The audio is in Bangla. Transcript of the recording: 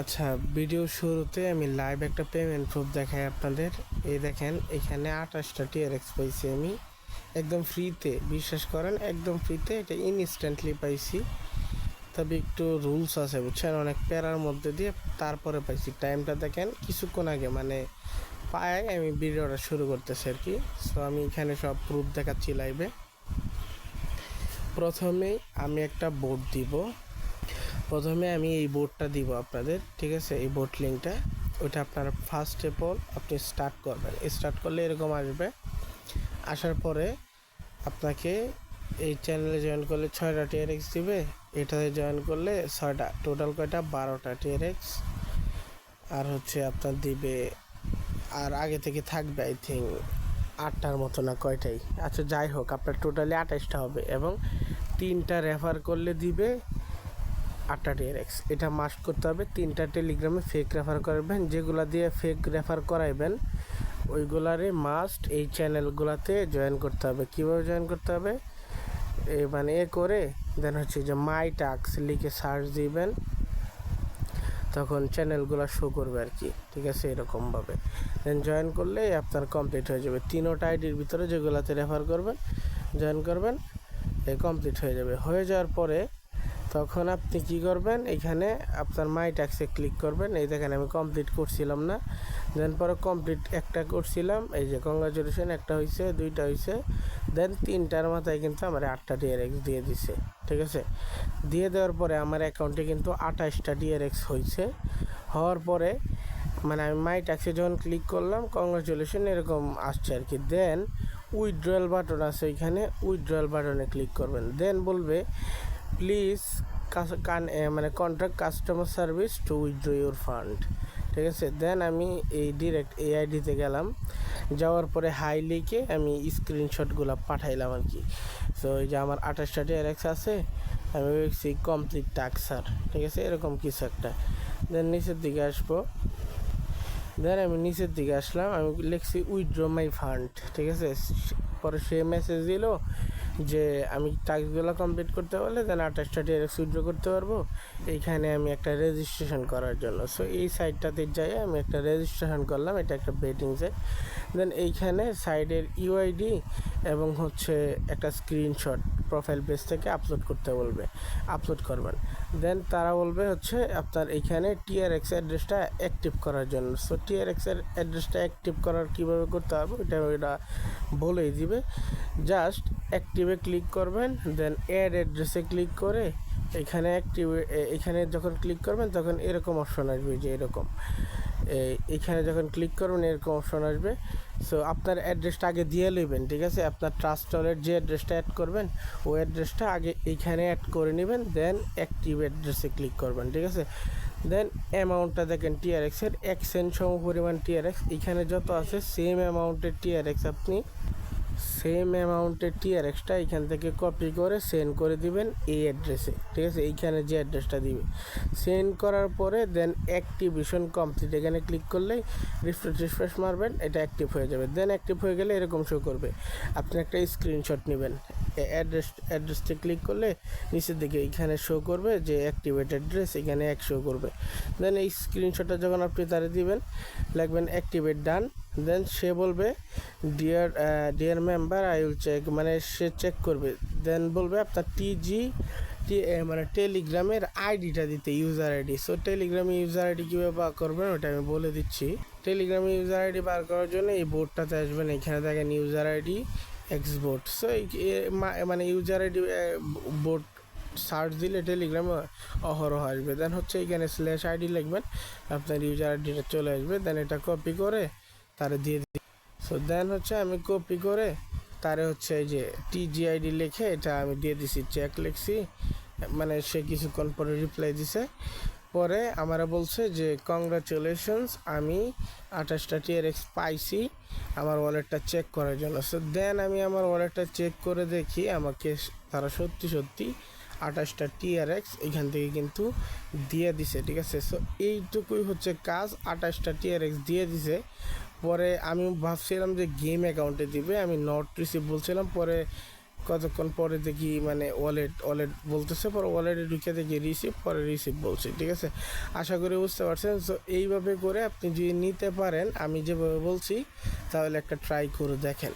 আচ্ছা, ভিডিও শুরুতে আমি লাইভ একটা পেমেন্ট প্রুফ দেখাই আপনাদের। এই দেখেন, এখানে 28টা টিআরএক্স পাইছি আমি একদম ফ্রিতে। বিশ্বাস করেন, একদম ফ্রিতে। এটা ইনস্ট্যান্টলি পাইছি। তবে একটু রুলস আছে বুঝছেন, অনেক প্যারার মধ্যে দিয়ে তারপরে পাইছি। টাইমটা দেখেন, কিছুক্ষণ আগে মানে পায়ে আমি ভিডিওটা শুরু করতেছি আর কি। সো আমি এখানে সব প্রুফ দেখাচ্ছি লাইভে। প্রথমেই আমি একটা বোর্ড দিব। প্রথমে আমি এই বোর্ডটা দিব আপনাদের, ঠিক আছে? এই বোর্ড লিঙ্কটা, ওইটা আপনারা ফার্স্ট অফ অল আপনি স্টার্ট করবেন। স্টার্ট করলে এরকম আসবে। আসার পরে আপনাকে এই চ্যানেলে জয়েন করলে 6টা টিআরএক্স দিবে। এটাতে জয়েন করলে 6টা, টোটাল কয়টা? 12টা টিআরএক্স। আর হচ্ছে আপনার দিবে, আর আগে থেকে থাকবে আই থিঙ্ক 8টার মতো না কয়টাই। আচ্ছা যাই হোক, আপনার টোটালি 28টা হবে এবং 3টা রেফার করলে দিবে 8টা টিআরএক্স। এটা মাস্ট করতে হবে। 3টা টেলিগ্রামে ফেক রেফার করবেন, যেগুলা দিয়ে ফেক রেফার করাইবেন ওইগুলারে মাস্ট এই চ্যানেলগুলোতে জয়েন করতে হবে। কীভাবে জয়েন করতে হবে? মানে করে দেন হচ্ছে যে মাই টাস্ক লিখে সার্চ দিবেন, তখন চ্যানেলগুলো শো করবে আর কি, ঠিক আছে? এরকমভাবে দেন জয়েন করলে আপনার কমপ্লিট হয়ে যাবে। 3টা আইডির ভিতরে যেগুলাতে রেফার করবেন, জয়েন করবেন, কমপ্লিট হয়ে যাবে। হয়ে যাওয়ার পরে তখন আপনি কি করবেন? এখানে আপনার মাই ট্যাক্সে ক্লিক করবেন। এই দেখেন, আমি কমপ্লিট করছিলাম না, দেন পরে কমপ্লিট একটা করছিলাম, এই যে কংগ্রাচুলেশন, একটা হয়েছে, 2টা হয়েছে, দেন 3টার মাথায় কিন্তু আমার 8টা টিআরএক্স দিয়ে দিছে, ঠিক আছে? দিয়ে দেওয়ার পরে আমার অ্যাকাউন্টে কিন্তু 28টা টিআরএক্স হয়েছে। হওয়ার পরে মানে আমি মাই ট্যাক্সে যখন ক্লিক করলাম, কংগ্রাচুলেশন এরকম আসছে আর কি। দেন উইথড্রয়াল বাটন আছে, এখানে উইথড্রয়াল বাটনে ক্লিক করবেন। দেন বলবে প্লিজ মানে contact customer service to withdraw your fund, ঠিক আছে? দেন আমি এই ডিরেক্ট এই আইডিতে গেলাম। যাওয়ার পরে হাই লিখে আমি স্ক্রিনশটগুলো পাঠাইলাম আর কি। সো এই যে আমার 28টা টিআরএক্স আছে, আমি দেখছি কমপ্লিট টাস্ক স্যার, ঠিক আছে? এরকম কিছু একটা। দেন নিচের দিকে আসবো। দেন আমি নিচের দিকে আসলাম, আমি লিখছি উইথড্র মাই ফান্ড, ঠিক আছে? পরে সে মেসেজ দিল যে আমি টাস্কগুলো কমপ্লিট করতে পারলে দেন 28টা টিআরএক্স উইথড্র করতে পারবো। এইখানে আমি একটা রেজিস্ট্রেশন করার জন্য, সো এই সাইটটাতে যাই আমি একটা রেজিস্ট্রেশন করলাম। এটা একটা বেটিং সাইট। দেন এইখানে সাইডের ইউআইডি এবং হচ্ছে একটা স্ক্রিনশট প্রোফাইল পেজ থেকে আপলোড করতে বলবে, আপলোড করবেন। দেন তারা বলবে হচ্ছে আপনার এইখানে টিআরএক্স অ্যাড্রেসটা অ্যাক্টিভ করার জন্য। সো টিআরএক্সের অ্যাড্রেসটা অ্যাক্টিভ করার কীভাবে করতে হবে ওইটা বলেই দিবে। জাস্ট অ্যাক্টিভে ক্লিক করবেন, দেন অ্যাড অ্যাড্রেসে ক্লিক করে এখানে এখানে যখন ক্লিক করবেন তখন এরকম অপশন আসবে, যে এরকম এখানে যখন ক্লিক করবেন এরকম অপশন আসবে। সো আপনার অ্যাড্রেসটা আগে দিয়ে নেবেন, ঠিক আছে? আপনার ট্রাস্ট ওয়ালেট যে অ্যাড্রেসটা অ্যাড করবেন ওই অ্যাড্রেসটা আগে এইখানে অ্যাড করে নেবেন, দেন অ্যাক্টিভ অ্যাড্রেসে ক্লিক করবেন, ঠিক আছে? দেন অ্যামাউন্টটা দেখেন টিআরএক্সের 1 সেন্ট সম পরিমাণ টিআরএক্স এখানে যত আছে সেম অ্যামাউন্টের টিআরএক্স আপনি সেম অ্যামাউন্টের টিআরএক্সটা এখান থেকে কপি করে সেন্ড করে দিবেন এই অ্যাড্রেসে, ঠিক আছে? এইখানে যে অ্যাড্রেসটা দিবে সেন্ড করার পরে দেন অ্যাক্টিভেশন কমপ্লিট, এখানে ক্লিক করলেই রিফ্রেশ মারবেন, এটা অ্যাক্টিভ হয়ে যাবে। দেন অ্যাক্টিভ হয়ে গেলে এরকম শো করবে। আপনি একটা স্ক্রিনশট নেবেন, অ্যাড্রেসটা ক্লিক করলে নিচের দিকে এখানে শো করবে যে অ্যাক্টিভেট অ্যাড্রেস, এখানে শো করবে। দেন এই স্ক্রিনশটটা যখন আপনি তারে দিবেন, লিখবেন অ্যাক্টিভেট ডান। দেন সে বলবে dear member I will check, মানে সে চেক করবে। দেন বলবে আপনার মানে টেলিগ্রামের আইডিটা দিতে, ইউজার আইডি। সো টেলিগ্রামে ইউজার আইডি কীভাবে বার করবেন ওটা আমি বলে দিচ্ছি। টেলিগ্রামে ইউজার আইডি বার করার জন্য এই বোর্ডটাতে আসবেন, এখানে দেখেন ইউজার আইডি এক্সবোর্ড। সো মানে ইউজার আইডি বোর্ড সার্চ দিলে টেলিগ্রামে অহরহ আসবে। দেন হচ্ছে এখানে স্ল্যাশ আইডি লিখবেন, আপনার ইউজার আইডিটা চলে আসবে। দেন এটা কপি করে তারে দিয়ে দিই। সো দেন হচ্ছে আমি কপি করে তারে হচ্ছে এই যে টিজিআইডি লিখে এটা আমি দিয়ে দিছি, চেক লিখছি। মানে সে কিছুক্ষণ পরে রিপ্লাই দিছে। পরে আমারা বলছে যে কংগ্রাচুলেশনস, আমি 28টা টিআরএক্স পাইছি আমার ওয়ালেটটা চেক করার জন্য। সো দেন আমি আমার ওয়ালেটটা চেক করে দেখি আমাকে তারা সত্যি 28টা টিআরএক্স এখান থেকে কিন্তু দিয়ে দিছে, ঠিক আছে? সো এইটুকুই হচ্ছে কাজ, 28টা টিআরএক্স দিয়ে দিছে। পরে আমি ভাবছিলাম যে গেম অ্যাকাউন্টে দিবে, আমি নট রিসিভ বলছিলাম। পরে কতক্ষণ পরে দেখি মানে ওয়ালেট বলতেছে, পরে ওয়ালেটে ঢুকে দেখি রিসিভ, পরে রিসিভ বলছি। ঠিক আছে, আশা করি বুঝতে পারছেন। সো এইভাবে করে আপনি যদি নিতে পারেন আমি যেভাবে বলছি, তাহলে একটা ট্রাই করে দেখেন।